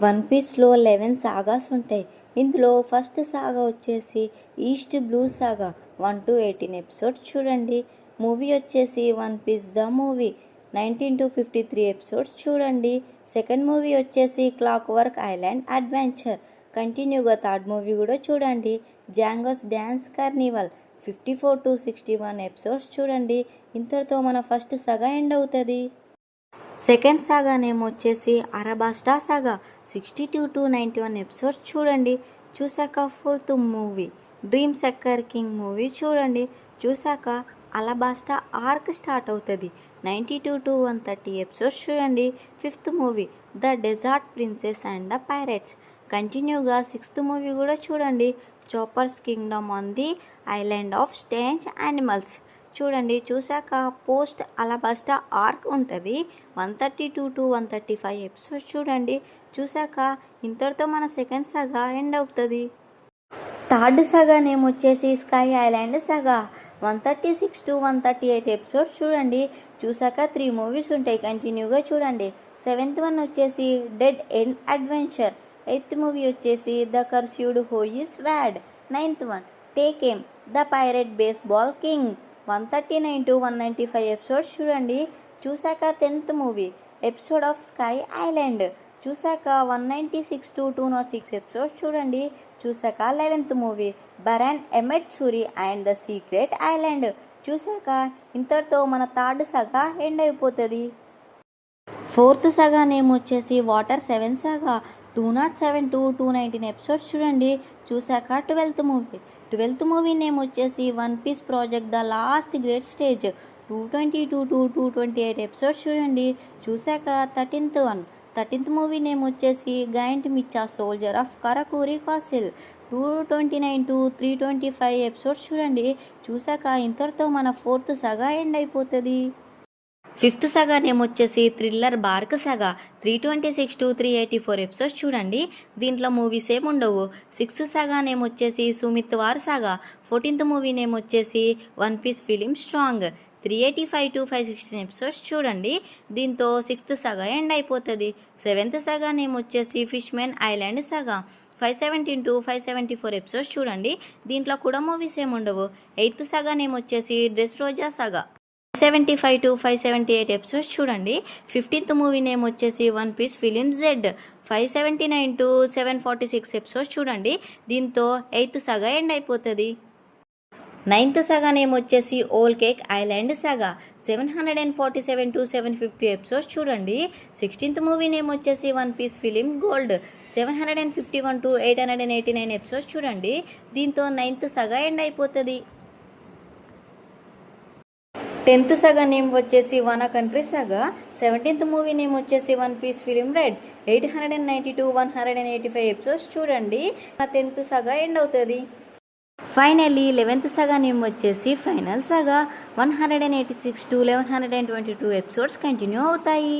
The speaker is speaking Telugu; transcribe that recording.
వన్ పీస్లో 11 సాగాస్ ఉంటాయి. ఇందులో ఫస్ట్ సాగా వచ్చేసి East Blue saga 1 to 18 episodes చూడండి. మూవీ వచ్చేసి one Piece the movie 19 to 53 episodes చూడండి. సెకండ్ మూవీ వచ్చేసి క్లాక్ వర్క్ ఐలాండ్ అడ్వెంచర్. కంటిన్యూగా థర్డ్ మూవీ కూడా చూడండి. Jango's Dance Carnival 54 to 61 episodes చూడండి. ఇంతటితో మన ఫస్ట్ సాగా ఎండ్ అవుతుంది. సెకండ్ సాగా నేమ్ వచ్చేసి అరబాస్టా సాగా 62 to 91 ఎపిసోడ్స్ చూడండి. చూసాక fourth movie Dream Soccer King movie చూడండి. చూసాక అలబాస్టా ఆర్క్ స్టార్ట్ అవుతుంది. 92 to 130 ఎపిసోడ్స్ చూడండి. Fifth movie the desert princess and the pirates. కంటిన్యూగా సిక్స్త్ మూవీ కూడా చూడండి. Choppers Kingdom on the island of strange animals చూడండి. చూసాక పోస్ట్ అలబాస్టా ఆర్క్ ఉంటుంది. 132 to 135 ఎపిసోడ్స్ చూడండి. చూసాక ఇంతటితో మన సెకండ్ సాగా ఎండ్ అవుతుంది. థర్డ్ సాగా నేమ్ వచ్చేసి Sky Island saga 136 to 138 episodes చూడండి. చూసాక 3 మూవీస్ ఉంటాయి. కంటిన్యూగా చూడండి. సెవెంత్ వన్ వచ్చేసి Dead End Adventure. Eighth movie వచ్చేసి ద కర్స్యూడ్ హూ ఈస్ వ్యాడ్. Ninth one Take Aim the Pirate Baseball King 139 to 195 episodes చూడండి. చూసాక 10th movie episode of Sky Island. చూసాక 196 to 206 ఎపిసోడ్స్ చూడండి. చూసాక 11th movie Baran ఎమెట్ Suri and the secret island. చూసాక ఇంతటితో మన థర్డ్ సాగా ఎండ్ అయిపోతుంది. ఫోర్త్ సాగా నేమ్ వచ్చేసి వాటర్ 7 సాగా 207 to 219 ఎపిసోడ్స్ చూడండి. చూసాక 12th మూవీ నేమ్ వచ్చేసి one Piece project the last great stage 222 to 228 episodes చూడండి. చూసాక 13th మూవీ నేమ్ వచ్చేసి giant mecha soldier of Karakuri castle 229 to 325 episodes చూడండి. చూసాక ఇంతటితో మన ఫోర్త్ సాగా ఎండ్ అయిపోతుంది. ఫిఫ్త్ సాగా నేమ్ వచ్చేసి thriller BARC saga 326 to 384 episodes చూడండి. దీంట్లో మూవీస్ ఏమి ఉండవు. సిక్స్త్ సాగా నేమ్ వచ్చేసి Summit War saga. 14th movie name వచ్చేసి one piece film Strong 385 to 516 episodes చూడండి. దీంతో సిక్స్త్ సాగా ఎండ్ అయిపోతుంది. సెవెంత్ సాగా నేమ్ వచ్చేసి Fishman Island saga 517 to 574 episodes చూడండి. దీంట్లో కూడా మూవీస్ ఏమి ఉండవు. ఎయిత్ సాగా నేమ్ వచ్చేసి Dressrosa saga 75 to 578 episodes చూడండి. 15th మూవీ నేమ్ వచ్చేసి one piece film Z 579 to 746 episodes చూడండి. దీంతో ఎయిత్ సాగా ఎండ్ అయిపోతుంది. నైన్త్ సాగా నేమ్ వచ్చేసి whole cake island saga 747 to 750 episodes చూడండి. 16th మూవీ నేమ్ వచ్చేసి one piece film gold 751 to 889 episodes చూడండి. దీంతో నైన్త్ సాగా ఎండ్ అయిపోతుంది. 10th సాగా నేమ్ వచ్చేసి Wano country saga. 17th movie name వచ్చేసి one piece film red 890 to 185 episodes చూడండి. 10th సాగా ఎండ్ అవుతుంది. ఫైనల్లీ 11th సాగా నేమ్ వచ్చేసి final saga 186 to 1122 episodes continue అవుతాయి.